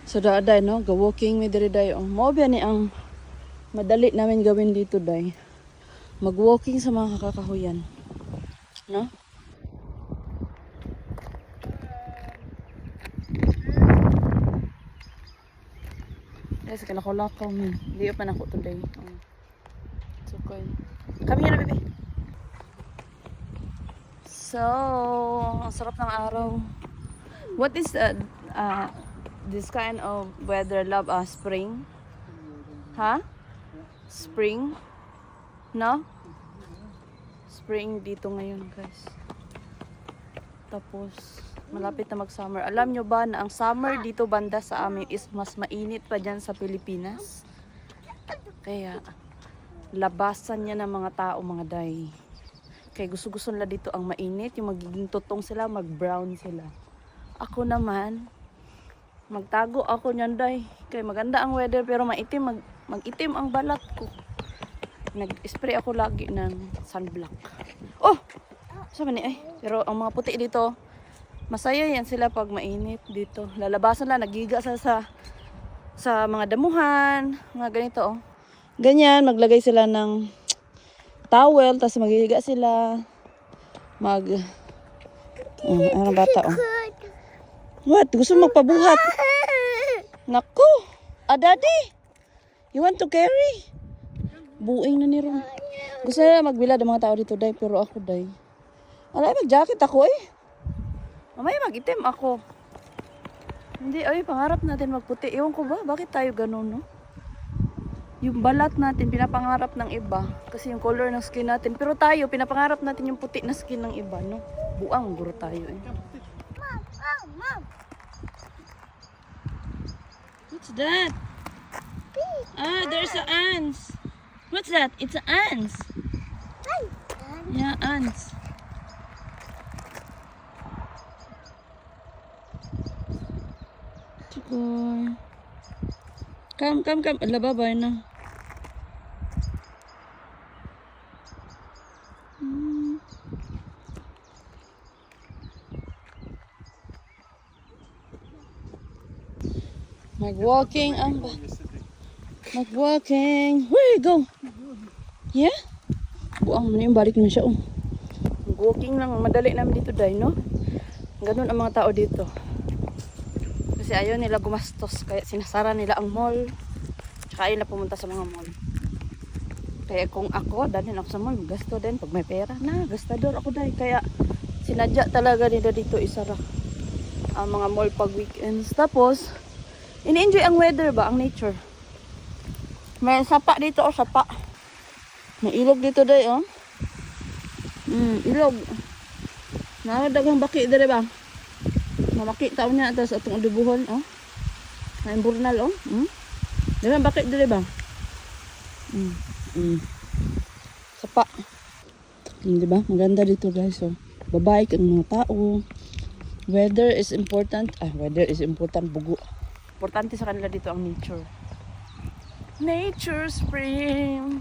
So daaday no, go-walking mi diri day. Mao ba ni ang madali namin gawin dito day. Mag-walking sa mga kakahuyan. No? Yes, kinakulakaw mi. Di pa na ako today. So, come here na, baby. So, ang sarap ng araw. What is this kind of weather, love? Spring? Huh? Spring? No? Spring dito ngayon, guys. Tapos, malapit na mag-summer. Alam nyo ba na ang summer dito banda sa amin is mas mainit pa dyan sa Pilipinas? Kaya, labasan niya ng mga tao, mga day. Kaya gusto-gusto nila dito ang mainit. Yung magiging tutong sila, mag-brown sila. Ako naman, magtago ako niyan, day. Kaya maganda ang weather pero maitim, mag-itim ang balat ko. Nag-spray ako lagi ng sunblock. Oh! Saan ni ay? Pero ang mga puti dito, masaya yan sila pag mainit dito. Lalabasan lang, nagiga sa mga damuhan, mga ganito, oh. Ganyan, maglagay sila ng towel, tapos maghihiga sila. Anong bata, oh. What? Gusto mo magpabuhat? Naku! Daddy! You want to carry? Buing na ni Ron. Gusto nila magbilad ang mga tao dito, day, pero ako, day. Alay, mag-jacket ako, eh. Mamaya mag-itim ako. Hindi, ay, pangarap natin magputi. Ewan ko ba? Bakit tayo ganun, no? Yung balat natin, pinapangarap ng iba. Kasi yung color ng skin natin. Pero tayo, pinapangarap natin yung puti na skin ng iba, no? Buang guro tayo, eh. Mom! What's that? There's an ants. What's that? It's an ants. Yeah, ants. Chikoy. Come. Ala, bye na. Mag-walking. Where you go? Yeah? Buang na yung balik na siya, oh. Mag-walking lang. Madali namin dito, day, no? Ganun ang mga tao dito. Kasi ayaw nila gumastos. Kaya sinasara nila ang mall. Tsaka ayaw na pumunta sa mga mall. Kaya kung ako, dalhin ako sa mall, gasto din. Pag may pera na, gastador ako, day. Kaya sinadya talaga nila dito isara ang mga mall pag weekends. Tapos, ini-enjoy ang weather ba? Ang nature. May sapa dito, oh, sapa. May ilog dito, day, oh. Ilog. Nakadagang baki, day, ba? Mamaki tao niya atas atong adubuhon, oh. May burnal, oh. Diba baki, day, ba? Sapa. Diba? Maganda dito, guys, oh. Babaik ang mga tao. Weather is important. Weather is important, bugo. Importante sa kanila dito ang nature. Nature spring.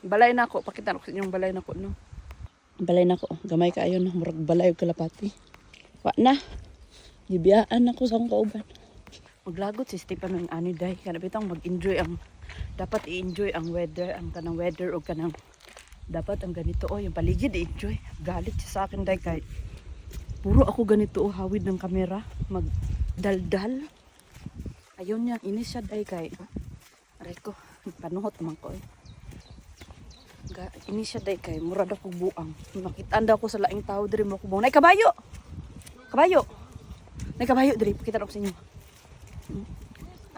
Balay na ako. Pakita ko sa inyong balay na ako, no? Balay na ako. Gamay ka ayon, no? Murag balay o kalapati. Wa na. Gibiyaan ako sa akong kauban. Maglagot si Stefano yung ani day. Kana bitang mag-enjoy ang dapat i-enjoy ang weather, ang kanang weather o kanang dapat ang ganito, oh, yung paligid i-enjoy. Galit siya sa akin day kay puro ako ganito, oh, hawid ng kamera, magdaldal. Ayun niya, inis siya day kay aray ko, panuhot naman ko, eh. Inis siya day kay murad ako buang. Nakitaan daw ko sa laing tao diri mo ko buang. Nay kabayo. Nay kabayo diri, pakita ko sa inyo.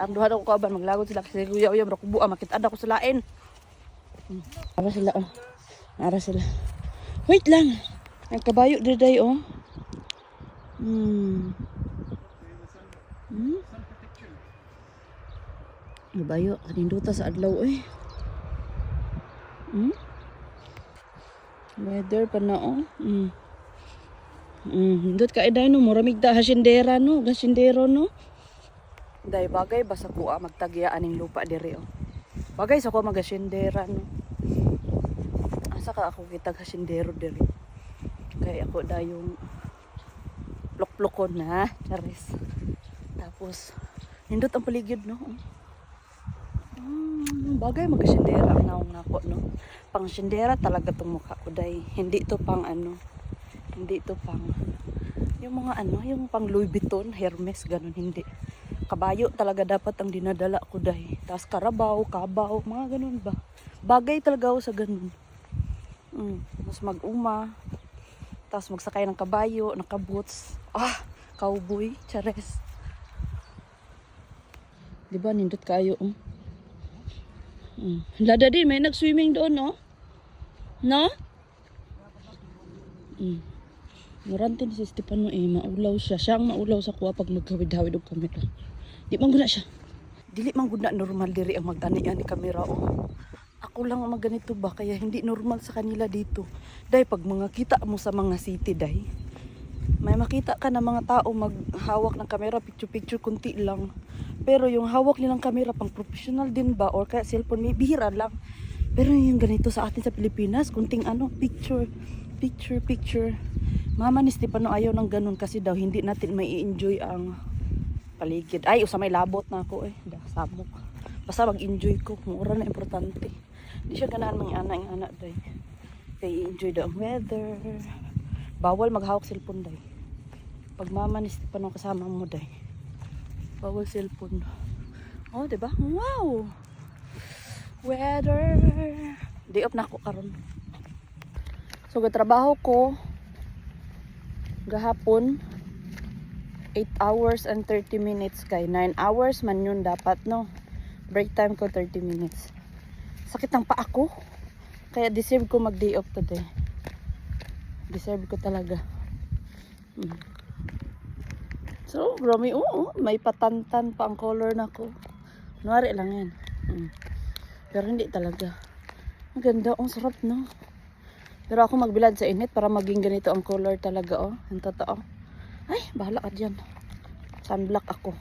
Ang duha daw ko aban maglagot sila kasi kuya bro ko buang, makitaan daw ko sa lain. Ara sila, oh. Ara sila. Wait lang. Ay kabayo diri day, oh. Kabayo, kaninduta sa adlaw, eh. Weather pa na, oh. Hindot ka eday, no, muramig da hasindera, no, gasindero, no. Day bagay basta ko magtagya aning lupa diri, oh. Bagay sa ko magasindera, no. Asa ka ako kitag hasindero diri. Kaya ako dayong plok-plokon na, charis. Tapos Tapos, nindot ang paligid, no? Bagay mag-sindera ang naong nako, no? Pang sindera talaga tong mukha ko, day. Hindi to pang ano. Hindi to pang yung mga ano, yung pang Louis Vuitton, Hermes, ganun, hindi. Kabayo talaga dapat ang dinadala ko, day. Tapos Carabao, Cabao, mga ganun ba. Bagay talaga ako sa ganun. Mas mag-uma. Tapos magsakay ng kabayo, naka-boots. Cowboy, chares. Diba, nindot kayo, Lada din, may nag-swimming doon, no? No? Murantin si Stefano maulaw siya. Siya ang maulaw sa kuha pag magkawid-hawid og kamera. Di man guna siya. Dili man guna normal diri ang magtanian ni kamera, Ako lang ang ganito ba, kaya hindi normal sa kanila dito. Day, pag mga kita mo sa mga city, day, may makita ka na mga tao maghawak ng kamera, picture-picture, kunti lang. Pero yung hawak nilang kamera, pang professional din ba, or kaya cellphone, may bihira lang. Pero yung ganito sa atin sa Pilipinas, kunting picture. Mama ni Stefano ayaw ng ganun kasi daw hindi natin may enjoy ang paligid. Ay, usa may labot na ako samok. Basta mag-enjoy ko, mura na importante. Di siya ganahan mga anak day. Kaya enjoy daw ang weather. Bawal maghawak cellphone day. Pag mama ni Stefano kasama mo day. Bawal cellphone. Oh, diba? Wow! Weather. Day off na ako karon. So, gatrabaho ko gahapon 8 hours and 30 minutes kay 9 hours man yun dapat, no? Break time ko 30 minutes. Sakit ng paa ko. Kaya deserve ko mag day off today. Deserve ko talaga. So, grabe, may patantan pa ang color na ko. Kunwari lang yan. Pero hindi talaga. Ang ganda, sarap, no? Pero ako magbilad sa init para maging ganito ang color talaga, ang totoo. Ay, bahala ka dyan. Sunblock ako.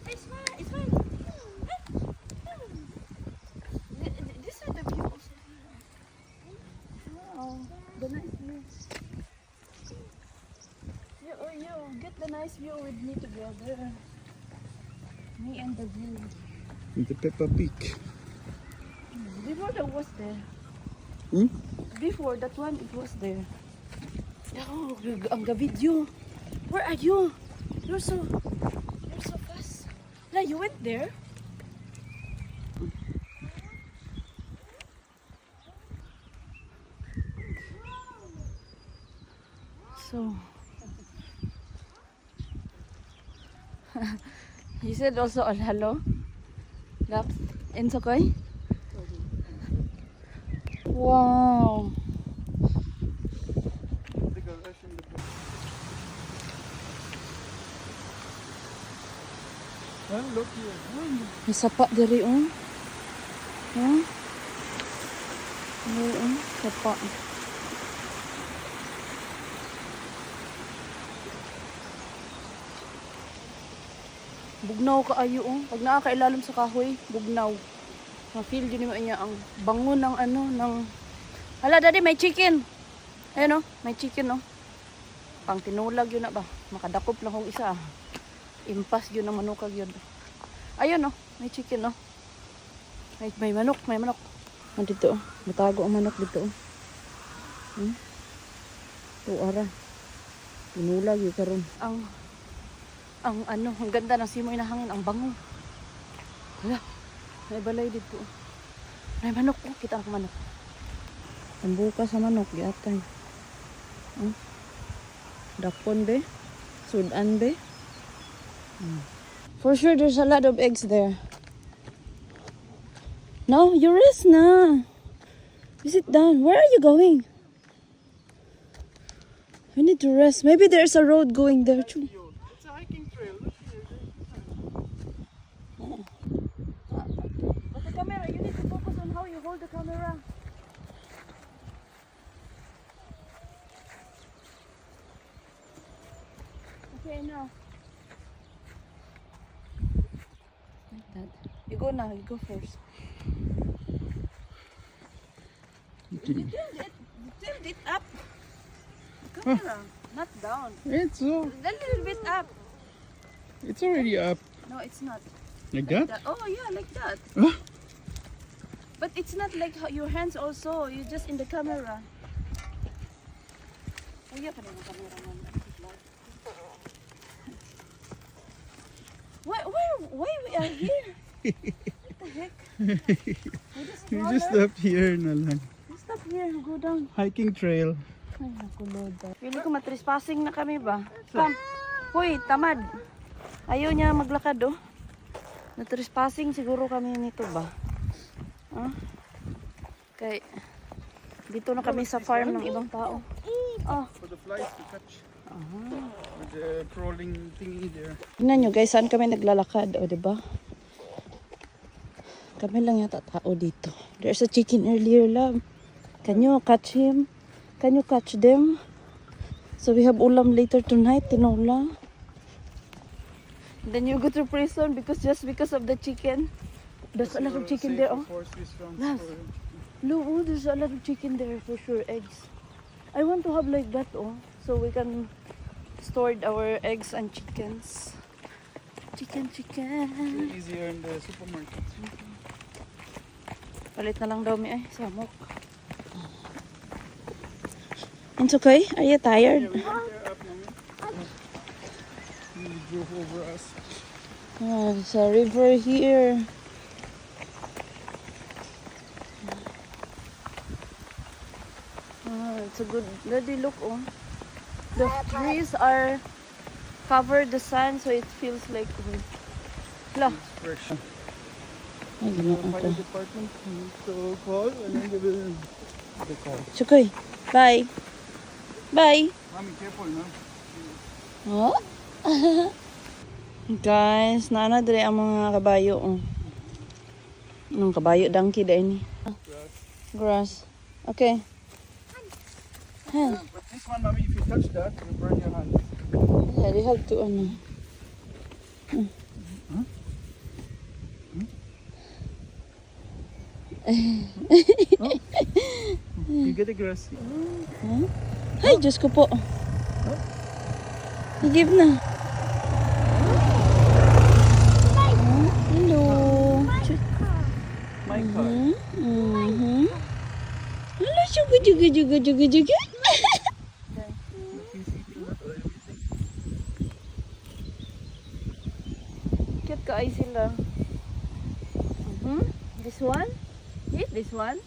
It's fine. This is the view. Wow, the nice view. You get the nice view with me together. Me and the view. The Peppa Pig. Before that was there. Before that one, it was there. Oh, ang video. Where are you? You're so fast. No, you went there? So, you said also hello? Laps? Ensokoy? Wow. Look here. May sapa diri sapa. Bugnaw ka ayo Pag naa ka ilalim sa kahoy, bugnaw. Ma-feel yun niya ang bango ng Hala, daddy, may chicken. Ayun, may chicken, Pang tinulag yun na ba? Makadakop lang kong isa, Impas yun ng manukag yun. Ayun, may chicken, May manok. Dito, matago ang manok dito, Ara. Tinulag yun karon. Ang ganda ng simoy na hangin, ang bango. Hala, may balay dito. May manok, kita ako manok. Ang buka sa manok, giatay. Dapon be? Sudan be? For sure, there's a lot of eggs there. No, you rest na. You sit down. Where are you going? We need to rest. Maybe there's a road going there too. It's a hiking trail. But the camera, you need to focus on how you hold the camera. Okay, now. Like that. You go now. You go first. You tilt it. You tilt it up. The camera. Not down. It's so. A little bit up. It's already up. No, it's not. Like that? Oh yeah, like that. Huh? But it's not like your hands also. You're just in the camera. Oh yeah, pala yung camera man. Why we are here? What the heck? We just You just stop here na lang. stop here. Go down. Hiking trail. Ay, nakulod. Pili ko matrespassing na kami ba? Come. Hoy, tamad. Ayaw niya maglakad oh. Natrespassing siguro kami nito ba? Ah? Kay dito na kami sa farm ng ibang tao. Oh. For the flies to catch. With the crawling thingy there. Tingnan nyo guys, saan kami naglalakad, o diba? Kami lang yata tao dito. There's a chicken earlier, love. Can you catch him? Can you catch them? So we have ulam later tonight, tinola. Then you go to prison just because of the chicken. There's a lot of chicken there, oh. Yes. Look, oh, there's a lot of chicken there for sure, eggs. I want to have like that, oh. So we can store our eggs and chickens. Chicken. Easier in the supermarket. Palit na lang daw mi ay samok. It's okay? Are you tired? We went there up namin. He drove over us. Oh, there's a river here. Oh, it's a good look, oh. The trees are covered the sun, so it feels like la. Fresh. Ay, The ginoo fire ko. department to call and then they will call. Sukoy. Bye. Bye. Mommy, careful, no? Oh. Guys, naana dire ang mga kabayo, oh. Anong kabayo donkey dai ni? Grass. Okay. Huh. But this one, mommy, if you touch that, you burn your hand. Yeah, they have to ano. You get the grass. Huh? Ay, Diyos ko po. Give na. Hello. My car. Hello, juga. Cute ka ay sila. This one? Eat this one?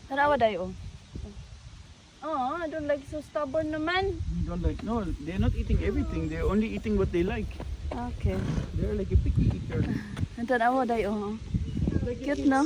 Tarawa dayo. Oh, I don't like so stubborn naman. You don't like, no, they're not eating everything. They're only eating what they like. Okay. They're like a picky eater. Tarawa dayo. Cute no?